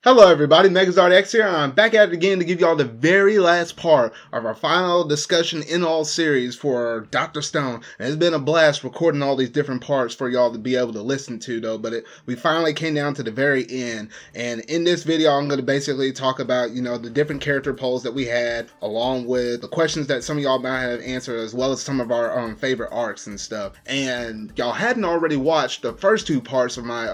Hello everybody, Megazard X here, and I'm back at it again to give you all the very last part of our final discussion in all series for Dr. Stone. And it's been a blast recording all these different parts for y'all to be able to listen to though, but we finally came down to the very end. And in this video, I'm going to basically talk about, the different character polls that we had, along with the questions that some of y'all might have answered, as well as some of our favorite arcs and stuff. And y'all hadn't already watched the first two parts of my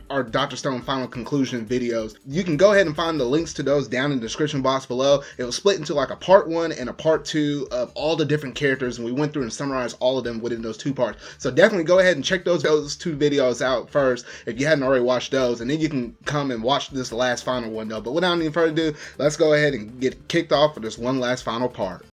our Dr. Stone final conclusion videos. You can go ahead and find the links to those down in the description box below. It was split into like a part 1 and a part 2 of all the different characters, and we went through and summarized all of them within those two parts. So definitely go ahead and check those two videos out first if you hadn't already watched those, and then you can come and watch this last final one though. But without any further ado, let's go ahead and get kicked off for this one last final part.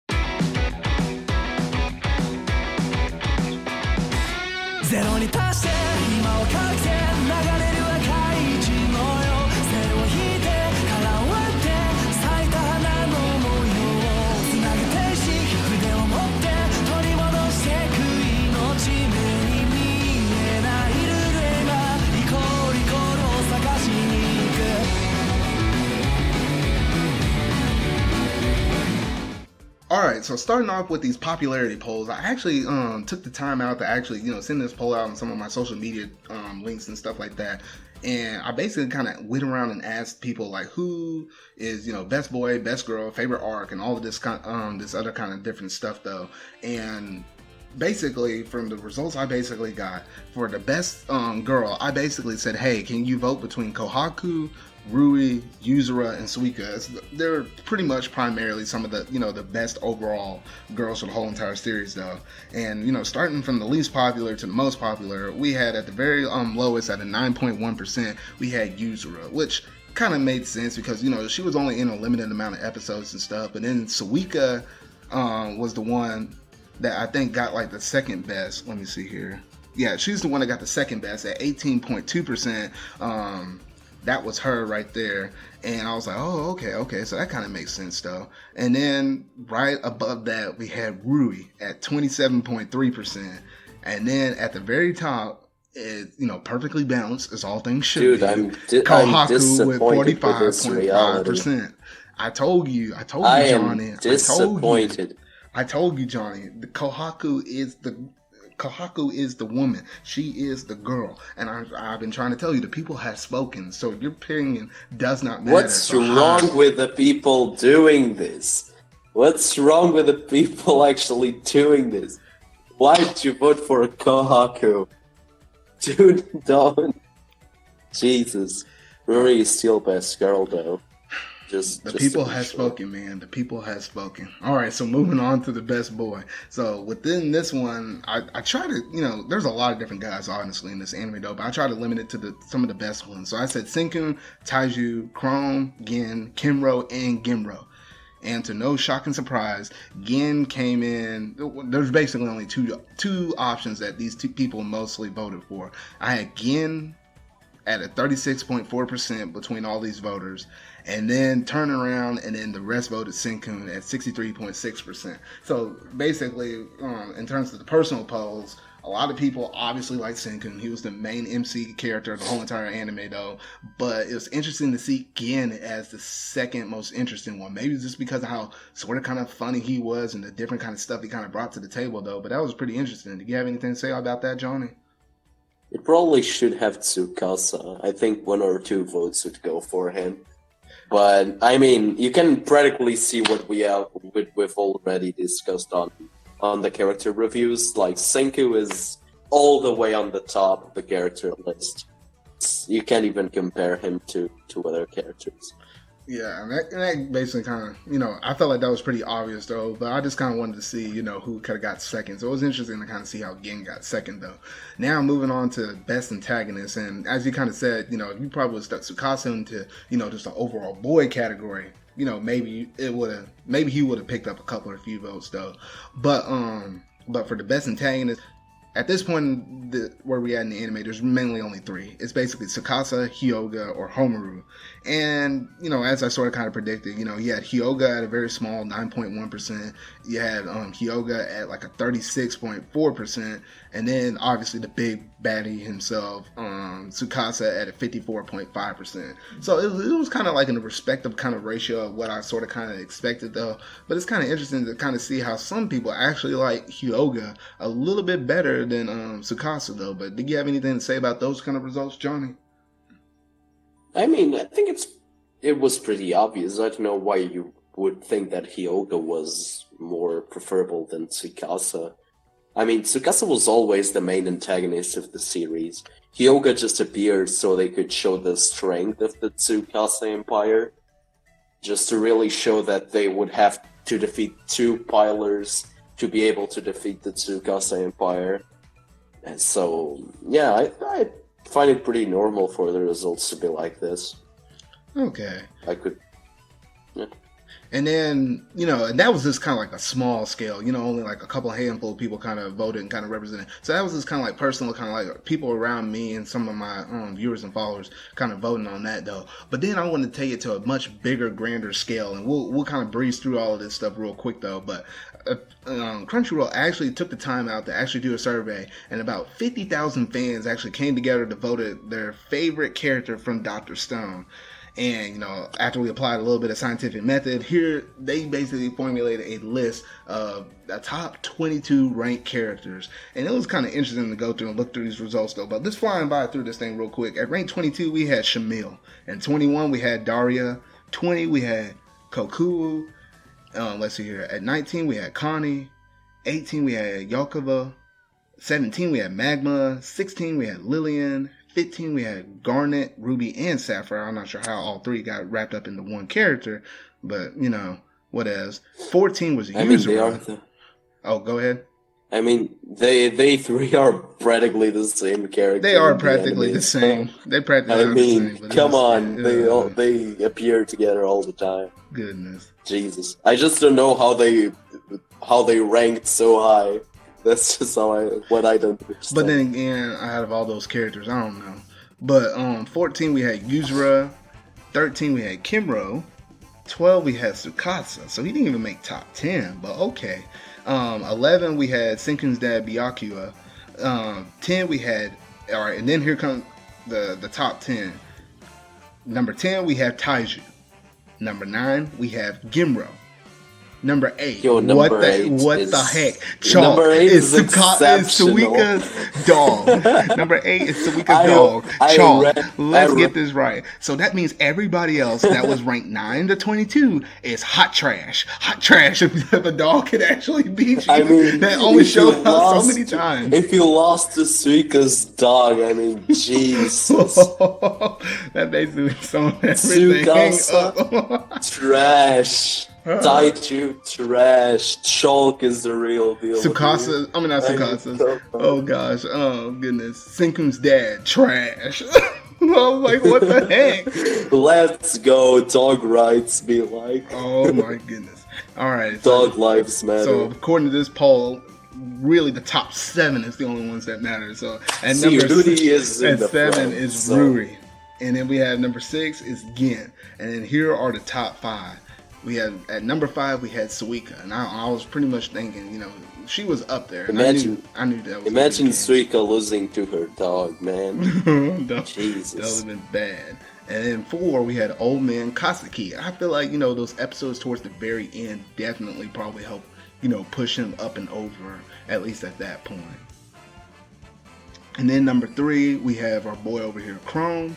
Alright, so starting off with these popularity polls, I actually took the time out to actually, send this poll out on some of my social media links and stuff like that. And I basically kind of went around and asked people like who is, best boy, best girl, favorite arc, and all of this this other kind of different stuff though. And basically from the results I basically got for the best girl, I basically said, hey, can you vote between Kohaku, Rui, Yuzura, and Suika? They're pretty much primarily some of the, the best overall girls for the whole entire series though. And, starting from the least popular to the most popular, we had at the very lowest at a 9.1%, we had Yuzura, which kind of made sense because, she was only in a limited amount of episodes and stuff. But then Suika was the one that I think got like the second best. Let me see here. Yeah, she's the one that got the second best at 18.2%. That was her right there. And I was like, oh, okay. So that kind of makes sense though. And then right above that, we had Rui at 27.3%. And then at the very top, is, perfectly balanced as all things should be. I'm Kohaku with disappointed with this reality. 45%. I told you, Jony. Disappointed. I told you, Jony. The Kohaku is the woman. She is the girl. And I've been trying to tell you, the people have spoken. So your opinion does not matter. What's wrong with the people doing this? What's wrong with the people actually doing this? Why did you vote for Kohaku? Dude, don't. Jesus. Ruri is still best girl though. The people have spoken, man. The people have spoken. All right, so moving on to the best boy. So within this one, I try to, there's a lot of different guys, honestly, in this anime, though, but I try to limit it to some of the best ones. So I said Senkun, Taiju, Chrome, Gin, Kimro, and Gimro. And to no shocking surprise, Gin came in. There's basically only two options that these two people mostly voted for. I had Gin at a 36.4% between all these voters, and then turn around and then the rest voted Senkun at 63.6%. So basically, in terms of the personal polls, a lot of people obviously like Senkun. He was the main MC character of the whole entire anime though, but it was interesting to see Gin as the second most interesting one. Maybe just because of how sort of kind of funny he was and the different kind of stuff he kind of brought to the table though, but that was pretty interesting. Do you have anything to say about that, Jony? It probably should have Tsukasa. I think 1 or 2 votes would go for him. But, I mean, you can practically see what we've already discussed on the character reviews. Like, Senku is all the way on the top of the character list. You can't even compare him to other characters. Yeah, and that basically kind of, I felt like that was pretty obvious though, but I just kind of wanted to see, who could have got second. So it was interesting to kind of see how Gin got second though. Now moving on to best antagonist, and as you kind of said, if you probably would have stuck Tsukasa into, just the overall boy category, maybe he would have picked up a few votes though. But for the best antagonist, at this point, where we at in the anime, there's mainly only three. It's basically Tsukasa, Hyoga, or Homaru. And, as I sort of kind of predicted, you had Hyoga at a very small 9.1%. You had Hyoga at like a 36.4%. And then, obviously, the big baddie himself, Tsukasa, at a 54.5%. So it was kind of like in a respective kind of ratio of what I sort of kind of expected, though. But it's kind of interesting to kind of see how some people actually like Hyoga a little bit better than Tsukasa, though. But do you have anything to say about those kind of results, Jony? I mean, I think it was pretty obvious. I don't know why you would think that Hyoga was more preferable than Tsukasa. I mean, Tsukasa was always the main antagonist of the series. Hyoga just appeared so they could show the strength of the Tsukasa Empire, just to really show that they would have to defeat two pilers to be able to defeat the Tsukasa Empire. And so, yeah, I find it pretty normal for the results to be like this. Okay. I could... Yeah. And then, and that was just kind of like a small scale, only like a couple handful of people kind of voted and kind of represented. So that was just kind of like personal, kind of like people around me and some of my viewers and followers kind of voting on that, though. But then I want to take it to a much bigger, grander scale, and we'll kind of breeze through all of this stuff real quick, though. But Crunchyroll actually took the time out to actually do a survey, and about 50,000 fans actually came together to vote their favorite character from Dr. Stone. And, after we applied a little bit of scientific method, here they basically formulated a list of the top 22 ranked characters. And it was kind of interesting to go through and look through these results, though. But let's flying by through this thing real quick. At rank 22, we had Shamil. At 21, we had Daria. 20, we had Kokuo. Let's see here. At 19, we had Connie. 18, we had Yokova. 17, we had Magma. 16, we had Lillian. 15, we had Garnet, Ruby, and Sapphire. I'm not sure how all three got wrapped up into one character, but, what else. 14 was Yuzuru. Oh, go ahead. I mean, they three are practically the same character. They are practically the same. They practically are the same. But come on. They appear together all the time. Goodness. Jesus. I just don't know how they ranked so high. That's just what I don't understand. But then again, out of all those characters, I don't know. But 14 we had Yuzura, 13 we had Kimro, 12 we had Tsukasa. So he didn't even make top 10, but okay. 11 we had Senkun's dad Byakuya. 10 we had, all right, and then here comes the top 10. Number 10 we have Taiju. Number 9 we have Gimro. Number 8. What the heck? Chalk is Suika's dog. Number 8 is Suika's dog. Chalk. Let's get this right. So that means everybody else that was ranked 9 to 22 is hot trash. Hot trash if a dog could actually beat you. I mean, that only shows up so many times. If you lost to Suika's dog, I mean, Jesus. That basically sums everything up. Trash. Taiju, trash. Chalk is the real deal. Tsukasa, I mean not Tsukasa. Oh gosh, oh goodness. Senkun's dad, trash. I'm like, what the heck? Let's go, dog rights be like. Oh my goodness. Alright. Dog lives matter. So according to this poll, really the top 7 is the only ones that matter. So at Rudy is at 7 is Ruri. And then we have number 6 is Gin. And then here are the top 5. We had at number 5 we had Suika, and I was pretty much thinking, she was up there. Imagine, I knew that was. Imagine Suika losing to her dog, man. Jesus, that would have been bad. And then 4 we had Old Man Kasaki. I feel like those episodes towards the very end definitely probably helped push him up and over, at least at that point. And then number 3 we have our boy over here, Chrome.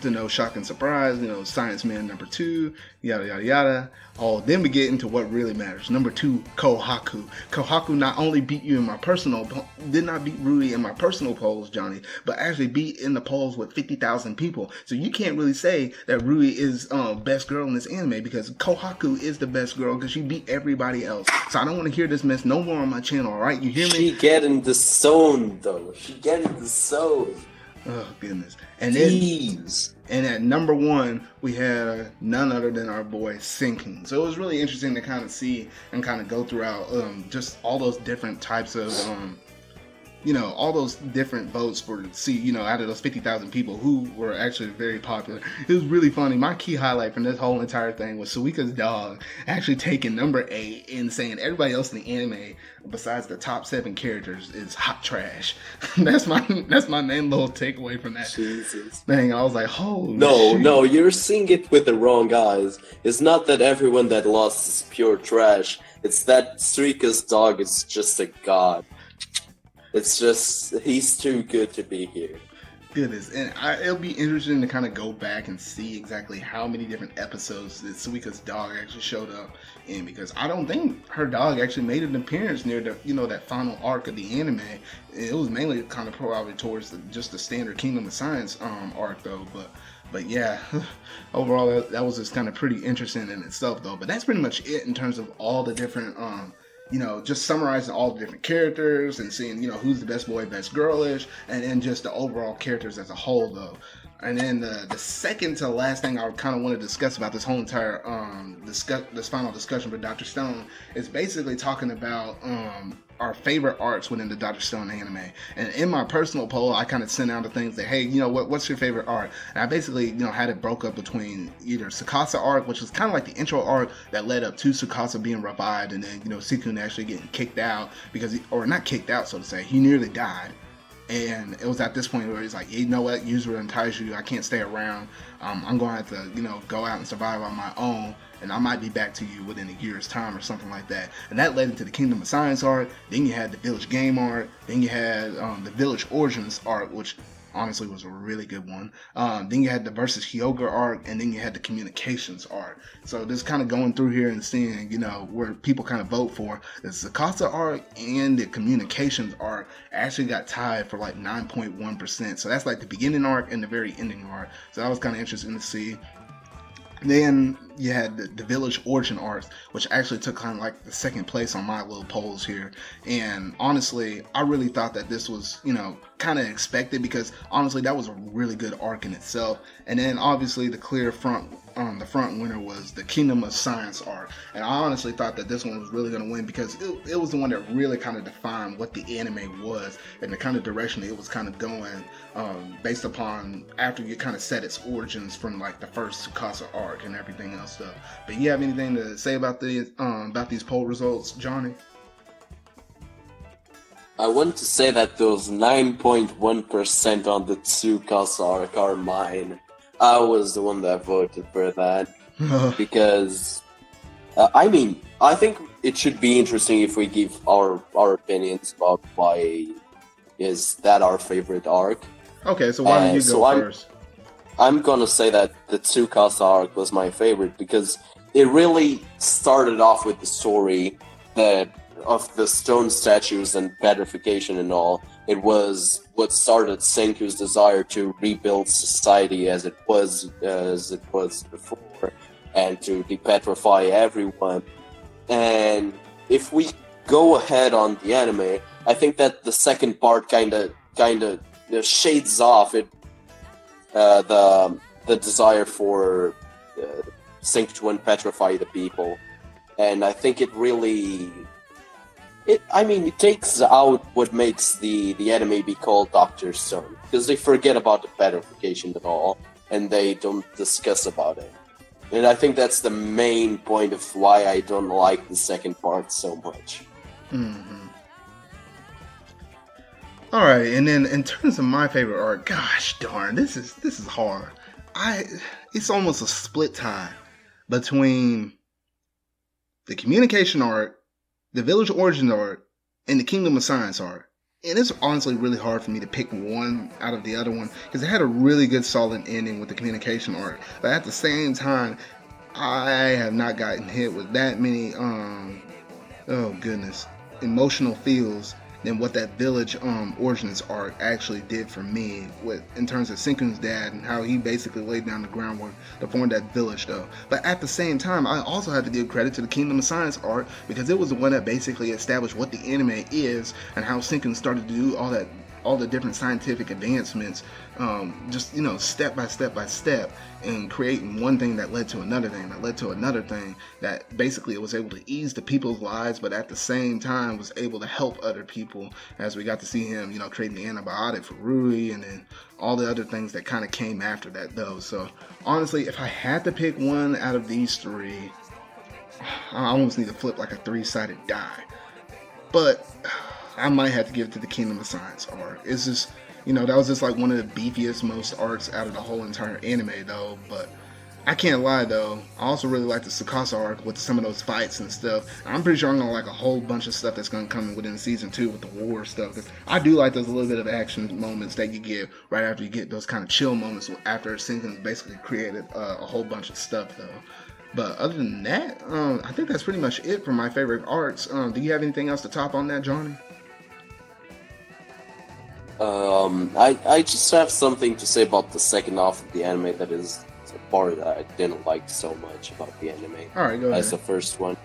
To no shock and surprise, Science Man number 2, yada yada yada. Oh, then we get into what really matters. Number 2, Kohaku. Kohaku not only beat you in my personal, did not beat Rui in my personal polls, Jony, but actually beat in the polls with 50,000 people. So you can't really say that Rui is best girl in this anime because Kohaku is the best girl because she beat everybody else. So I don't want to hear this mess no more on my channel. All right, you hear me? She get in the zone though. She get in the zone. Oh goodness! And then, and at number 1, we had none other than our boy Senkun. So it was really interesting to kind of see and kind of go throughout just all those different types of all those different votes for see, out of those 50,000 people who were actually very popular. It was really funny. My key highlight from this whole entire thing was Suika's dog actually taking number 8 and saying everybody else in the anime, besides the top 7 characters, is hot trash. that's my main little takeaway from that. Jesus. Thing. I was like, holy No, you're seeing it with the wrong eyes. It's not that everyone that lost is pure trash. It's that Suika's dog is just a god. It's just, he's too good to be here. Goodness, and it'll be interesting to kind of go back and see exactly how many different episodes that Suika's dog actually showed up in, because I don't think her dog actually made an appearance near the that final arc of the anime. It was mainly kind of probably towards just the standard Kingdom of Science arc though, but yeah, overall that was just kind of pretty interesting in itself though. But that's pretty much it in terms of all the different just summarizing all the different characters and seeing, who's the best boy, best girlish, and then just the overall characters as a whole, though. And then the second to last thing I kind of want to discuss about this whole entire this final discussion with Dr. Stone is basically talking about our favorite arcs within the Dr. Stone anime. And in my personal poll, I kind of sent out the things that, hey, what's your favorite arc? And I basically, had it broke up between either Tsukasa arc, which was kind of like the intro arc that led up to Tsukasa being revived, and then, Sukun actually getting kicked out or not kicked out, so to say, he nearly died. And it was at this point where he's like, you know what, Yuzuru and Taiju, I can't stay around. I'm going to have to, go out and survive on my own. And I might be back to you within a year's time or something like that. And that led into the Kingdom of Science arc. Then you had the Village Game arc. Then you had the Village Origins arc, which honestly was a really good one. Then you had the Versus Hyuga arc, and then you had the Communications arc. So just kind of going through here and seeing, where people kind of vote for. The Tsukasa arc and the Communications arc actually got tied for like 9.1%. So that's like the beginning arc and the very ending arc. So that was kind of interesting to see. Then you had the Village Origin arc, which actually took kind of like the second place on my little polls here. And honestly, I really thought that this was, kind of expected, because honestly, that was a really good arc in itself. And then obviously the clear front winner was the Kingdom of Science arc. And I honestly thought that this one was really going to win, because it was the one that really kind of defined what the anime was and the kind of direction it was kind of going, based upon after you kind of set its origins from like the first Tsukasa arc and everything else stuff. But you have anything to say about these poll results, Jony? I want to say that those 9.1% on the Tsukasa arc are mine. I was the one that voted for that. Because, I think it should be interesting if we give our opinions about why is that our favorite arc. Okay, so why don't you go first? I'm gonna say that the Tsukasa arc was my favorite because it really started off with the story of the stone statues and petrification and all. It was what started Senku's desire to rebuild society as it was before, and to depetrify everyone. And if we go ahead on the anime, I think that the second part kind of shades off it, the desire for Senku to unpetrify the people, and I think it really. It takes out what makes the anime be called Dr. Stone, because they forget about the petrification at all, and they don't discuss about it. And I think that's the main point of why I don't like the second part so much. Mm-hmm. All right, and then in terms of my favorite arc, gosh darn, this is hard. It's almost a split tie between the communication arc, the Village Origin arc, and the Kingdom of Science arc. And it's honestly really hard for me to pick one out of the other one, because it had a really good solid ending with the communication arc. But at the same time, I have not gotten hit with that many, emotional feels than what that Village Origins arc actually did for me, in terms of Senku's dad and how he basically laid down the groundwork to form that village though. But at the same time, I also have to give credit to the Kingdom of Science arc, because it was the one that basically established what the anime is and how Senku started to do all that all the different scientific advancements, just step by step by step, and creating one thing that led to another thing that led to another thing, that basically it was able to ease the people's lives, but at the same time was able to help other people, as we got to see him creating the antibiotic for Rui, and then all the other things that kind of came after that though. So honestly, if I had to pick one out of these three, I almost need to flip like a three-sided die. But I might have to give it to the Kingdom of Science arc. It's just, that was just like one of the beefiest, most arcs out of the whole entire anime, though. But I can't lie, though. I also really like the Tsukasa arc with some of those fights and stuff. I'm pretty sure I'm gonna like a whole bunch of stuff that's gonna come within season 2 with the war stuff. Cause I do like those little bit of action moments that you get right after you get those kind of chill moments after Senkun's basically created a whole bunch of stuff, though. But other than that, I think that's pretty much it for my favorite arcs. Do you have anything else to top on that, Jony? I just have something to say about the second half of the anime that is a part that I didn't like so much about the anime. Alright, go ahead. As the first one.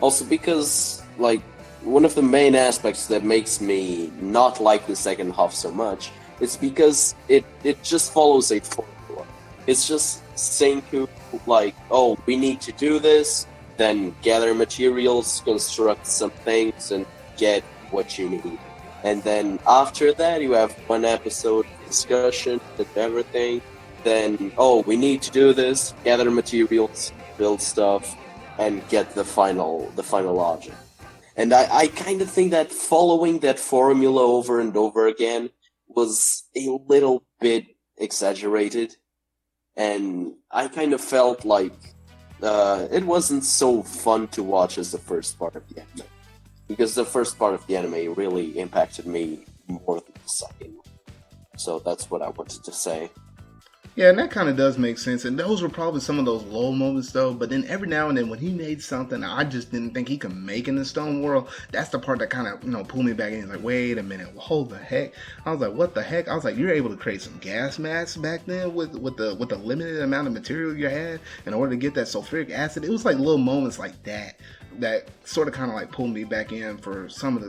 Also because, like, one of the main aspects that makes me not like the second half so much is because it just follows a formula. It's just Senku, like, oh, we need to do this, then gather materials, construct some things, and get what you need. And then after that, you have one episode discussion and everything. Then, oh, we need to do this, gather materials, build stuff, and get the final object. And I kind of think that following that formula over and over again was a little bit exaggerated. And I kind of felt like it wasn't so fun to watch as the first part of the anime. Because the first part of the anime really impacted me more than the second. So that's what I wanted to say. Yeah, and that kind of does make sense. And those were probably some of those low moments, though. But then every now and then, when he made something I just didn't think he could make in the Stone World, that's the part that kind of, pulled me back in. It's like, wait a minute, hold the heck. I was like, what the heck? I was like, you're able to create some gas masks back then with the limited amount of material you had in order to get that sulfuric acid. It was like little moments like that sort of kind of like pulled me back in for some of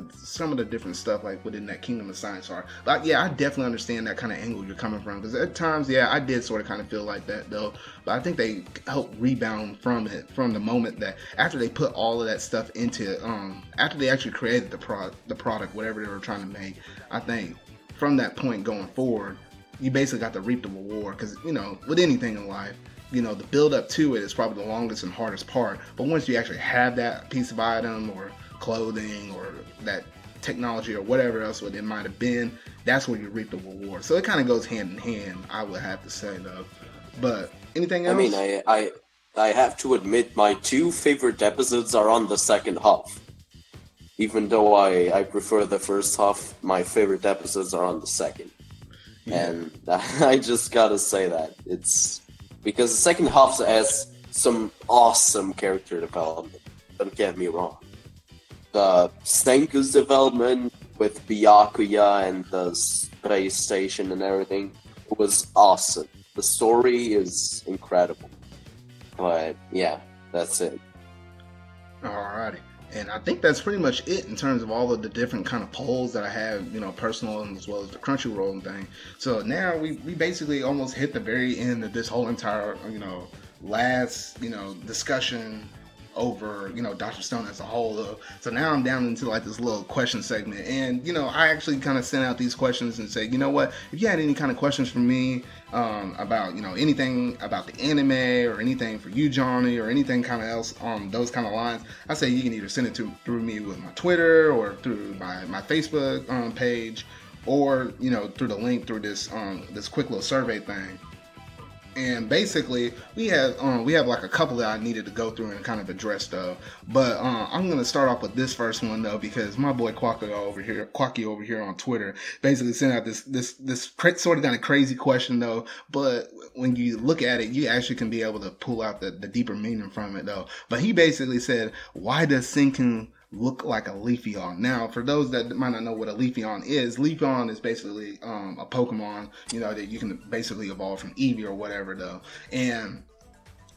the different stuff like within that Kingdom of Science arc. But yeah, I definitely understand that kind of angle you're coming from, because at times, yeah, I did sort of kind of feel like that though. But I think they helped rebound from it, from the moment that after they put all of that stuff into after they actually created the product, whatever they were trying to make. I think from that point going forward, you basically got to reap the reward, because with anything in life, the build up to it is probably the longest and hardest part. But once you actually have that piece of item or clothing or that technology or whatever else it might have been, that's where you reap the reward. So it kind of goes hand in hand, I would have to say, though. But anything else? I mean, I have to admit my two favorite episodes are on the second half. Even though I prefer the first half, my favorite episodes are on the second. Yeah. And I just gotta say that. It's because the second half has some awesome character development. Don't get me wrong. The Senku's development with Byakuya and the space station and everything was awesome. The story is incredible. But yeah, that's it. Alrighty. And I think that's pretty much it in terms of all of the different kind of polls that I have, personal as well as the Crunchyroll thing. So now we basically almost hit the very end of this whole entire, last, discussion over, Dr. Stone as a whole. So now I'm down into like this little question segment. And, I actually kind of sent out these questions and said, you know what, if you had any kind of questions for me about, anything about the anime or anything for you, Jony, or anything kind of else on those kind of lines, I say you can either send it through me with my Twitter or through my Facebook page, or, through the link through this quick little survey thing. And basically, we have like a couple that I needed to go through and kind of address though. But I'm gonna start off with this first one though, because my boy Quacky over here on Twitter basically sent out this sort of kind of crazy question though. But when you look at it, you actually can be able to pull out the deeper meaning from it though. But he basically said, "Why does Senku look like a Leafeon?" Now, for those that might not know what a Leafeon is basically a Pokemon, that you can basically evolve from Eevee or whatever, though. And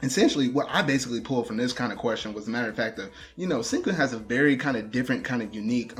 essentially, what I basically pulled from this kind of question was the matter of fact that, Senku has a very kind of different, kind of unique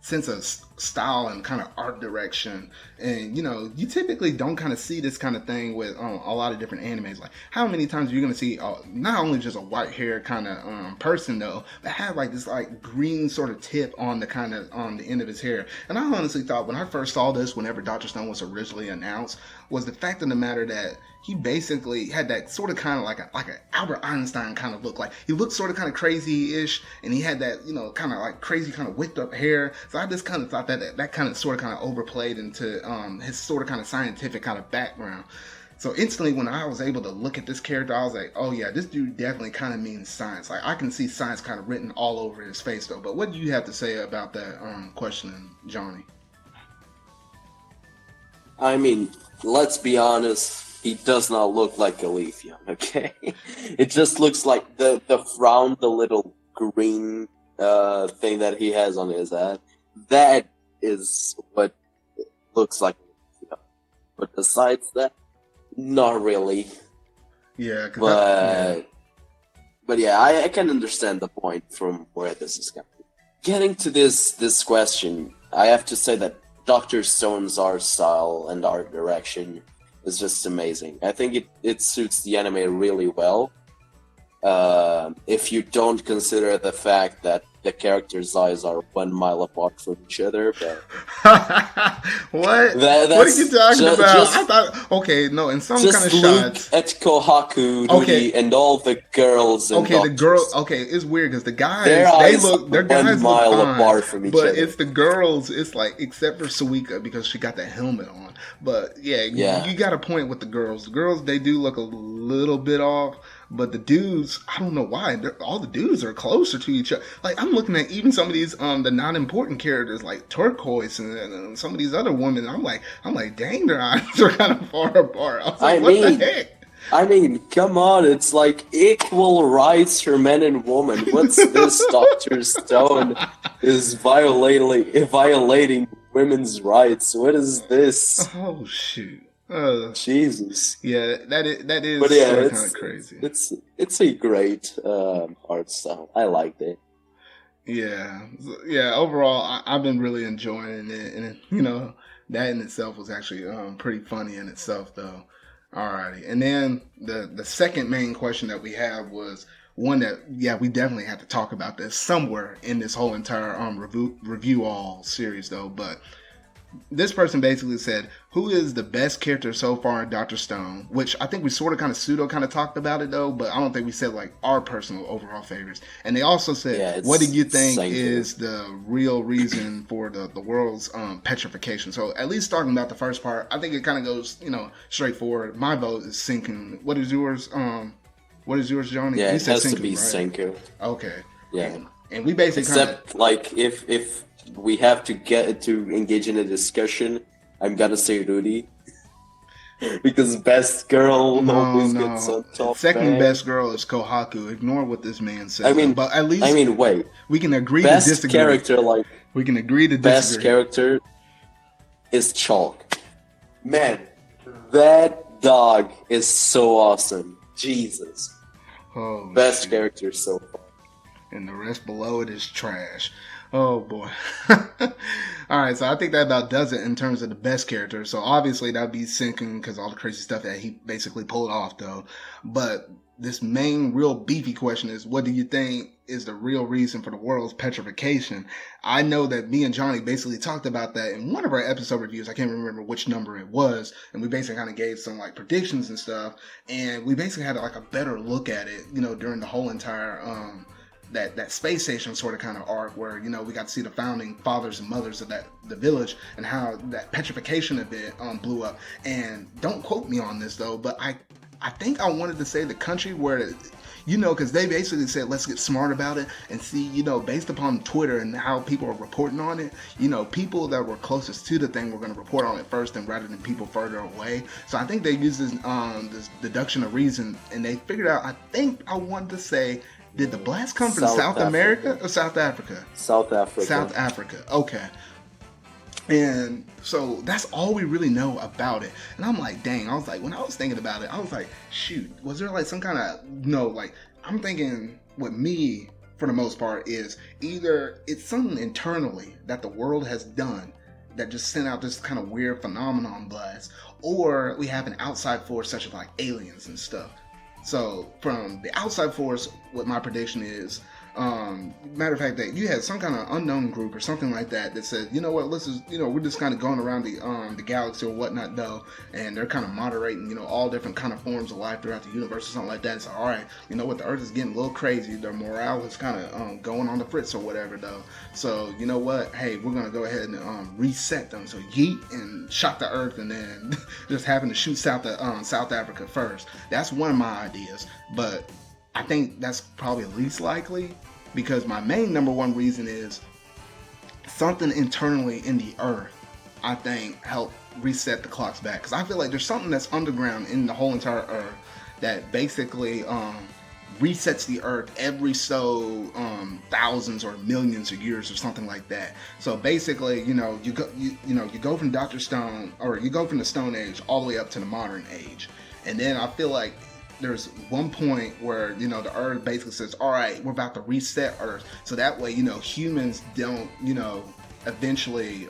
sense of style and kind of art direction. And you typically don't kind of see this kind of thing with a lot of different animes. Like, how many times are you going to see not only just a white hair kind of person though, but have like this like green sort of tip on the kind of on the end of his hair. And I honestly thought when I first saw this, whenever Dr. Stone was originally announced, was the fact of the matter that he basically had that sort of kind of like an Albert Einstein kind of look. Like, he looked sort of kind of crazy-ish, and he had that, kind of like crazy kind of whipped up hair. So I just kind of thought that kind of sort of overplayed into his sort of kind of scientific kind of background. So instantly when I was able to look at this character, I was like, oh yeah, this dude definitely kind of means science. Like, I can see science kind of written all over his face though. But what do you have to say about that question, Jony? I mean, let's be honest. He does not look like a Leafeon, okay? It just looks like the frown, the little green thing that he has on his head. That is what it looks like. But besides that, not really. Yeah, but yeah, I can understand the point from where this is coming. Getting to this question, I have to say that Dr. Stone's art style and art direction is just amazing. I think it suits the anime really well. If you don't consider the fact that the characters' eyes are 1 mile apart from each other, but what? What are you talking about? I thought, okay, no, in some kind of shots. At Kohaku, Rudy, and all the girls. And the girl. Okay, it's weird because the guys, their guys look fine, apart from each other. But it's the girls. It's like, except for Suika because she got that helmet on. But yeah, you got a point with the girls. The girls, they do look a little bit off. But the dudes, I don't know why. All the dudes are closer to each other. Like, I'm looking at even some of these the non-important characters like Turquoise and some of these other women. I'm like, dang, their eyes are kind of far apart. I was like, what the heck? I mean, come on, it's like equal rights for men and women. What's this? Dr. Stone is violating women's rights. What is this? Oh shoot. Jesus. Yeah, that is but yeah, kind of crazy. It's a great art style. I liked it. Yeah. Overall, I've been really enjoying it, and that in itself was actually pretty funny in itself, though. Alrighty, and then the second main question that we have was one that we definitely have to talk about this somewhere in this whole entire review all series, though, but. This person basically said, who is the best character so far in Dr. Stone? Which I think we sort of talked about it though, but I don't think we said like our personal overall favorites. And they also said, what do you think is the real reason for the world's petrification? So at least starting about the first part, I think it kind of goes, straightforward. My vote is Senku. What is yours? What is yours, Jony? Yeah, it has to be Senku. Okay. Yeah. And we basically like if we have to get to engage in a discussion, I'm gonna say Rudy. Because best girl always gets on top. Second best girl is Kohaku. Ignore what this man said. But at least wait. We can agree to disagree. We can agree to disagree. Best character is Chalk. Man, that dog is so awesome. Jesus. Oh, best character so far. And the rest below it is trash. Oh boy. All right, so I think that about does it in terms of the best character. So obviously that'd be Senku because all the crazy stuff that he basically pulled off though. But this main real beefy question is, what do you think is the real reason for the world's petrification? I know that me and Jony basically talked about that in one of our episode reviews. I can't remember which number it was. And we basically kind of gave some like predictions and stuff. And we basically had like a better look at it, during the whole entire, that space station sort of kind of arc where we got to see the founding fathers and mothers of the village and how that petrification event blew up. And don't quote me on this though, but I think I wanted to say the country where because they basically said let's get smart about it and see based upon Twitter and how people are reporting on it, people that were closest to the thing were going to report on it first and rather than people further away. So I think they used this deduction of reason and they figured out, I wanted to say, did the blast come from South America or South Africa? South Africa. South Africa. Okay. And so that's all we really know about it. And I'm like, dang, I was like, when I was thinking about it, I was like, shoot, was there like some kind of, like, I'm thinking with me, for the most part, is either it's something internally that the world has done that just sent out this kind of weird phenomenon blast, or we have an outside force such as like aliens and stuff. So from the outside force, what my prediction is, matter of fact, that you had some kind of unknown group or something like that that said, you know what, let's just, we're just kind of going around the galaxy or whatnot though, and they're kind of moderating, all different kind of forms of life throughout the universe or something like that. So all right, you know what, the Earth is getting a little crazy, their morale is kind of going on the fritz or whatever though. So you know what, hey, we're gonna go ahead and reset them. So yeet and shot the Earth, and then just having to shoot South Africa first. That's one of my ideas, but I think that's probably least likely, because my main number one reason is something internally in the Earth, I think, helped reset the clocks back. Because I feel like there's something that's underground in the whole entire Earth that basically resets the Earth every so thousands or millions of years or something like that. So basically, you go from Dr. Stone, or you go from the Stone Age all the way up to the modern age. And then I feel like there's one point where, the Earth basically says, all right, we're about to reset Earth. So that way, humans don't, eventually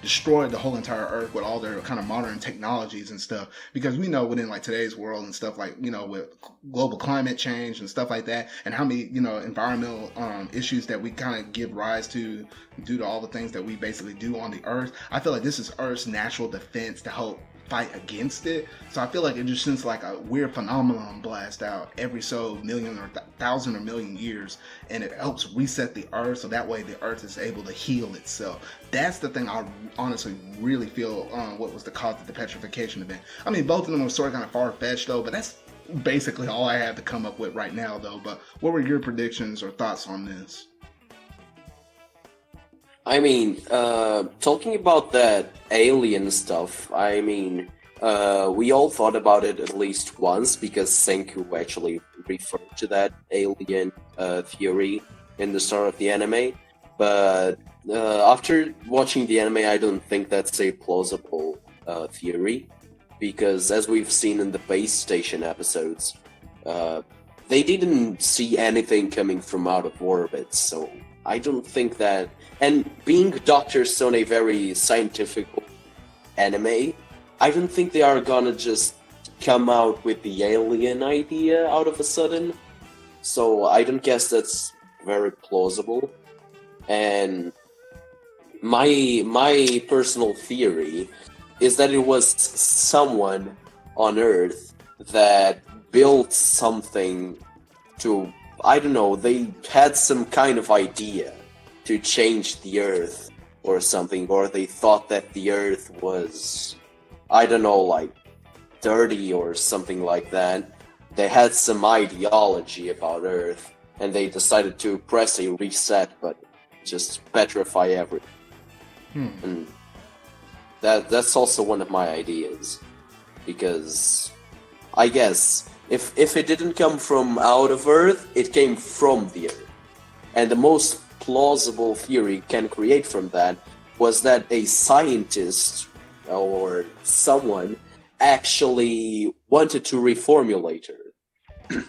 destroy the whole entire Earth with all their kind of modern technologies and stuff. Because we know within like today's world and stuff, like, with global climate change and stuff like that, and how many, environmental issues that we kind of give rise to due to all the things that we basically do on the Earth. I feel like this is Earth's natural defense to help fight against it. So I feel like it just sends like a weird phenomenon blast out every so million or thousand or million years, and it helps reset the Earth, so that way the Earth is able to heal itself. That's the thing I honestly really feel what was the cause of the petrification event. I mean, both of them were sort of kind of far-fetched though, but that's basically all I have to come up with right now though. But what were your predictions or thoughts on this? I mean, talking about that alien stuff, I mean, we all thought about it at least once, because Senku actually referred to that alien theory in the start of the anime. But after watching the anime, I don't think that's a plausible theory, because as we've seen in the base station episodes, they didn't see anything coming from out of orbit, so I don't think that. And being Dr. Stone a very scientific anime, I don't think they are gonna just come out with the alien idea out of a sudden. So I don't guess that's very plausible. And my personal theory is that it was someone on Earth that built something to, I don't know, they had some kind of idea to change the Earth or something, or they thought that the Earth was, I don't know, like dirty or something like that. They had some ideology about Earth, and they decided to press a reset button, just petrify everything. And that's also one of my ideas, because I guess if it didn't come from out of Earth, it came from the Earth. And the most plausible theory can create from that was that a scientist or someone actually wanted to reformulate Earth.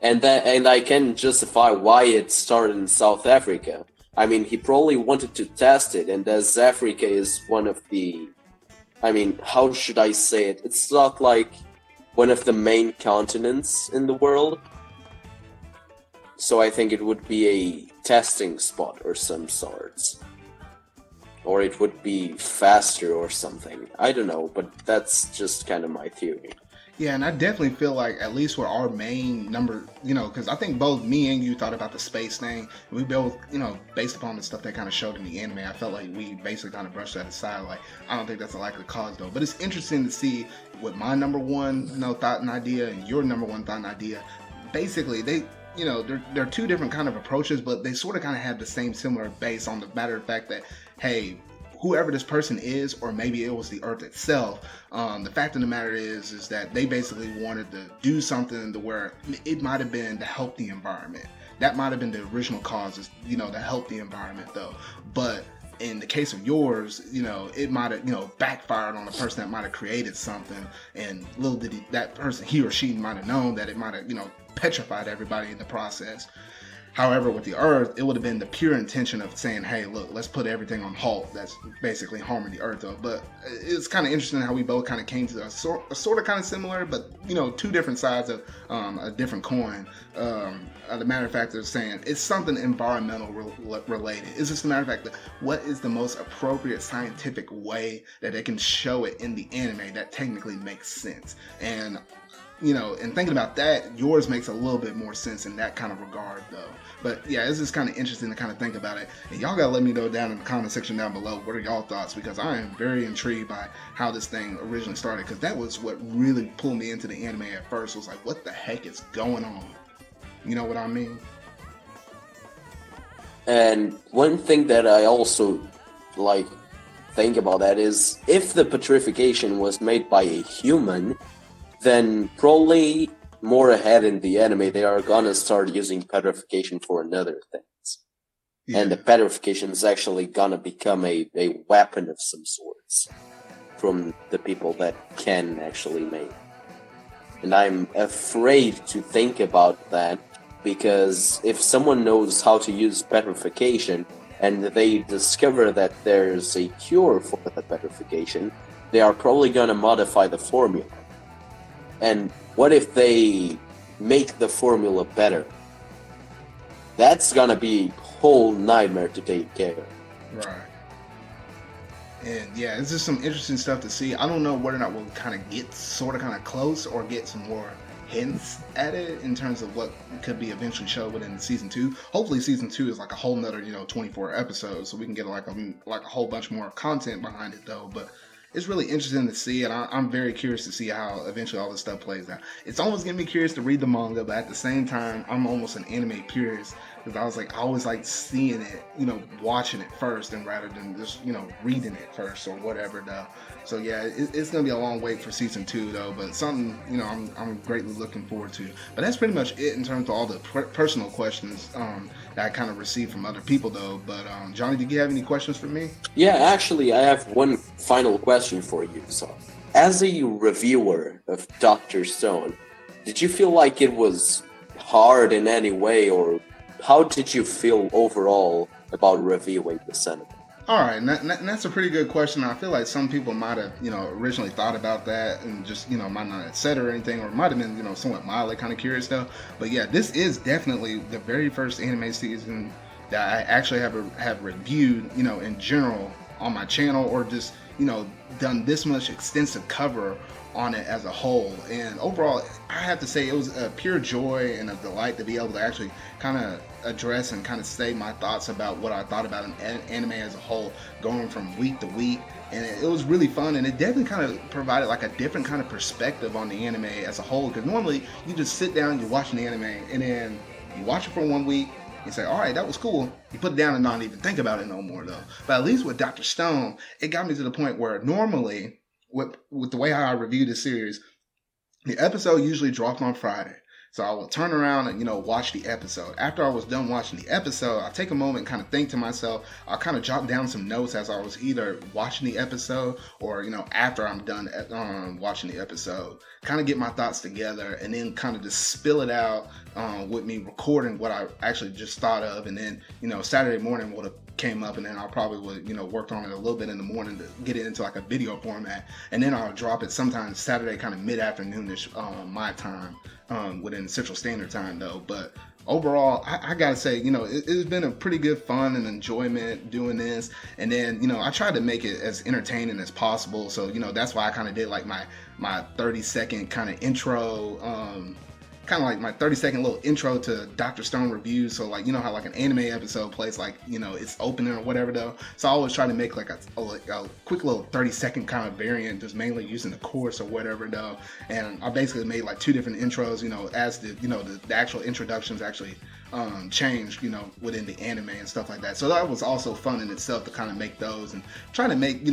and I can justify why it started in South Africa. I mean, he probably wanted to test it, and as Africa is one of the, I mean, how should I say it? It's not like one of the main continents in the world. So I think it would be a testing spot or some sorts. Or it would be faster or something. I don't know, but that's just kind of my theory. Yeah, and I definitely feel like, at least with our main number, because I think both me and you thought about the space thing. We both, based upon the stuff they kind of showed in the anime, I felt like we basically kind of brushed that aside. Like, I don't think that's a likely cause though. But it's interesting to see with my number one, thought and idea, and your number one thought and idea. Basically, they, they're two different kind of approaches, but they sort of kind of have the same similar base on the matter of fact that, hey, whoever this person is, or maybe it was the Earth itself, the fact of the matter is that they basically wanted to do something to where it might have been to help the environment. That might have been the original cause, is, to help the environment though. But in the case of yours, it might have, backfired on the person that might have created something, and little did that person, he or she, might have known that it might have, petrified everybody in the process. However, with the Earth, it would have been the pure intention of saying, "Hey, look, let's put everything on halt." That's basically harming the Earth, though. But it's kind of interesting how we both kind of came to a sort of kind of similar, but two different sides of a different coin. The matter of fact, they're saying it's something environmental related. It's just a matter of fact that what is the most appropriate scientific way that they can show it in the anime that technically makes sense. And and thinking about that, yours makes a little bit more sense in that kind of regard, though. But yeah, it's just kind of interesting to kind of think about it. And y'all gotta let me know down in the comment section down below, what are y'all thoughts? Because I am very intrigued by how this thing originally started. Because that was what really pulled me into the anime at first. Was like, what the heck is going on? You know what I mean? And one thing that I also think about that is, if the petrification was made by a human, then probably more ahead in the anime they are gonna start using petrification for another things. Yeah. And the petrification is actually gonna become a weapon of some sorts from the people that can actually make. And I'm afraid to think about that, because if someone knows how to use petrification and they discover that there's a cure for the petrification, they are probably gonna modify the formula. And what if they make the formula better? That's gonna be a whole nightmare to take care of. Right. And yeah, it's just some interesting stuff to see. I don't know whether or not we'll kind of get kind of close or get some more hints at it in terms of what could be eventually shown within season 2. Hopefully season 2 is like a whole nother 24 episodes, so we can get like a whole bunch more content behind it, though. But it's really interesting to see, and I'm very curious to see how eventually all this stuff plays out. It's almost getting me curious to read the manga, but at the same time, I'm almost an anime purist, because I always like seeing it, watching it first, and rather than just, reading it first or whatever, though. So yeah, it's gonna be a long wait for season 2, though, but something, I'm greatly looking forward to. But that's pretty much it in terms of all the personal questions that I kind of received from other people, though. But Johnny, did you have any questions for me? Yeah, actually, I have one final question for you. So, as a reviewer of Dr. Stone, did you feel like it was hard in any way, or how did you feel overall about reviewing this anime? All right, and that's a pretty good question. I feel like some people might have, originally thought about that and just, might not have said or anything, or might have been, somewhat mildly kind of curious, though. But yeah, this is definitely the very first anime season that I actually have reviewed, in general on my channel, or just, done this much extensive cover on it as a whole. And overall, I have to say it was a pure joy and a delight to be able to actually kind of address and kind of say my thoughts about what I thought about an anime as a whole, going from week to week. And it was really fun, and it definitely kind of provided like a different kind of perspective on the anime as a whole, because normally you just sit down, you watch an anime, and then you watch it for 1 week, you say, all right, that was cool. You put it down and not even think about it no more, though. But at least with Dr. Stone, it got me to the point where normally, with the way how I review this series, the episode usually dropped on Friday. So I will turn around and, watch the episode. After I was done watching the episode, I'll take a moment and kind of think to myself. I'll kind of jot down some notes as I was either watching the episode or, after I'm done watching the episode. Kind of get my thoughts together and then kind of just spill it out with me recording what I actually just thought of. And then, Saturday morning would have came up, and then I probably would, worked on it a little bit in the morning to get it into like a video format. And then I'll drop it sometime Saturday, kind of mid-afternoonish my time. Within Central Standard Time, though. But overall, I gotta say, it's been a pretty good fun and enjoyment doing this. And then, I tried to make it as entertaining as possible. So, that's why I kind of did like my 30-second kind of intro, kind of like my 30-second little intro to Dr. Stone reviews. So like, how like an anime episode plays like, it's opening or whatever, though. So I always try to make like a quick little 30-second kind of variant, just mainly using the chorus or whatever, though. And I basically made like 2 different intros, as the actual introductions actually changed, within the anime and stuff like that. So that was also fun in itself to kind of make those and try to make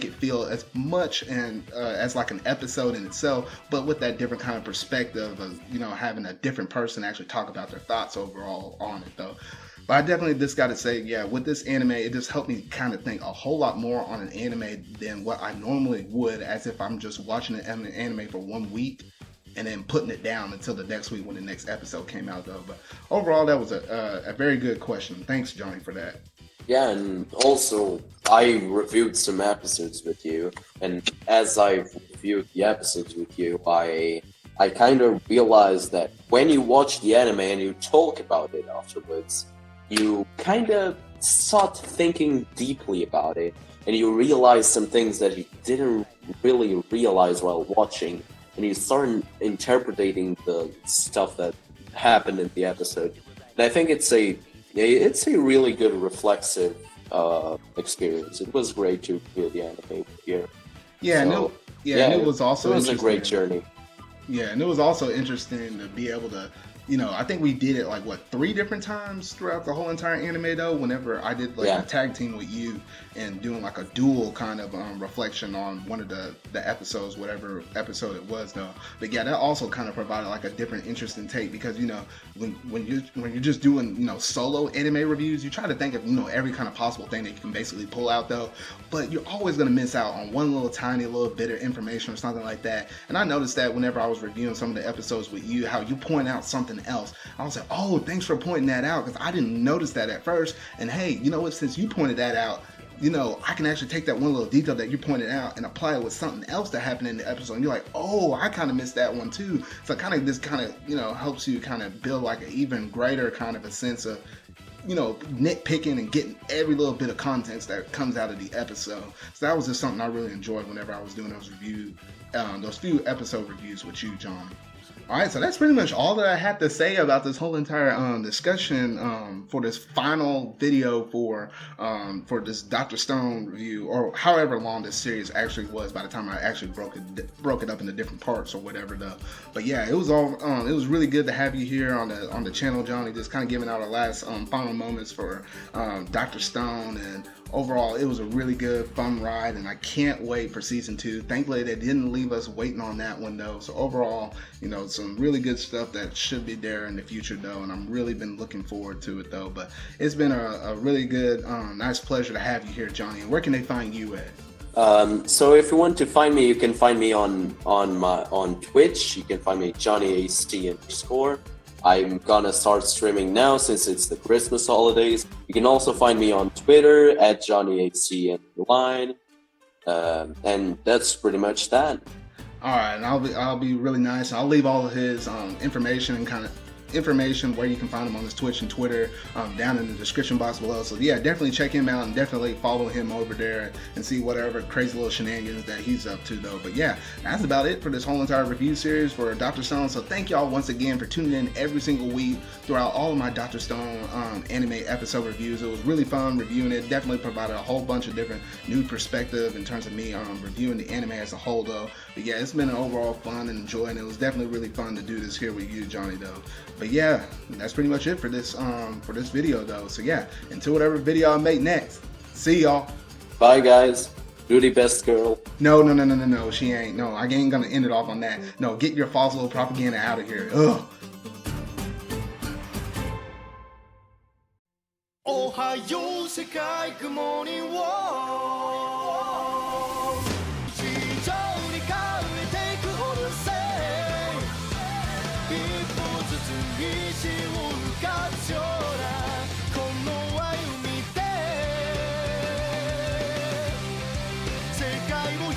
it feel as much and as like an episode in itself, but with that different kind of perspective of, having a different person actually talk about their thoughts overall on it, though. But I definitely just got to say, yeah, with this anime, it just helped me kind of think a whole lot more on an anime than what I normally would, as if I'm just watching an anime for 1 week. and then putting it down until the next week when the next episode came out, though. But overall, that was a very good question. Thanks, Jony, for that. Yeah, and also I reviewed some episodes with you, and as I reviewed the episodes with you, I kind of realized that when you watch the anime and you talk about it afterwards, you kind of start thinking deeply about it, and you realize some things that you didn't really realize while watching, and you start interpreting the stuff that happened in the episode. And I think it's a really good reflexive experience. It was great to hear the anime here. Yeah, so, and it was also it was a great journey. Yeah, and it was also interesting to be able to, I think we did it like 3 different times throughout the whole entire anime though. Whenever I did a tag team with you and doing like a dual kind of reflection on one of the episodes, whatever episode it was though. But yeah, that also kind of provided like a different interesting take because when you're just doing solo anime reviews, you try to think of every kind of possible thing that you can basically pull out though. But you're always gonna miss out on one little tiny little bit of information or something like that. And I noticed that whenever I was reviewing some of the episodes with you, how you point out something else. I was like, oh, thanks for pointing that out because I didn't notice that at first. And hey, you know what? Since you pointed that out, I can actually take that one little detail that you pointed out and apply it with something else that happened in the episode. And you're like, oh, I kind of missed that one too. So this helps you kind of build like an even greater kind of a sense of nitpicking and getting every little bit of context that comes out of the episode. So that was just something I really enjoyed whenever I was doing those those few episode reviews with you, John. All right, so that's pretty much all that I had to say about this whole entire discussion for this final video for this Dr. Stone review, or however long this series actually was by the time I actually broke it up into different parts or whatever though. But yeah, it was really good to have you here on the channel, Jony, just kind of giving out our last final moments for Dr. Stone. And overall, it was a really good, fun ride, and I can't wait for season 2. Thankfully, they didn't leave us waiting on that one, though. So overall, some really good stuff that should be there in the future, though, and I'm really been looking forward to it, though. But it's been a really good, nice pleasure to have you here, Jony. And where can they find you at? So if you want to find me, you can find me on Twitch. You can find me JonyAC_. I'm gonna start streaming now since it's the Christmas holidays. You can also find me on Twitter at JonyHC_. And that's pretty much that. All right, and I'll be really nice. I'll leave all of his information and kind of information where you can find him on his Twitch and Twitter down in the description box below. So yeah, definitely check him out and definitely follow him over there and see whatever crazy little shenanigans that he's up to though. But yeah, that's about it for this whole entire review series for Dr. Stone. So thank y'all once again for tuning in every single week throughout all of my Dr. Stone anime episode reviews. It was really fun reviewing it. Definitely provided a whole bunch of different new perspective in terms of me reviewing the anime as a whole though. But yeah, it's been an overall fun and enjoying. It was definitely really fun to do this here with you, Jony, though. But yeah, that's pretty much it for this video though. So yeah, until whatever video I make next. See y'all. Bye guys. Do the best, girl. No, she ain't. No, I ain't gonna end it off on that. No, get your false little propaganda out of here. Ugh. おはよう世界 Good morning world 地上に変えていく All the same 一歩ずつ道を浮かぶようなこの歩みで世界をよ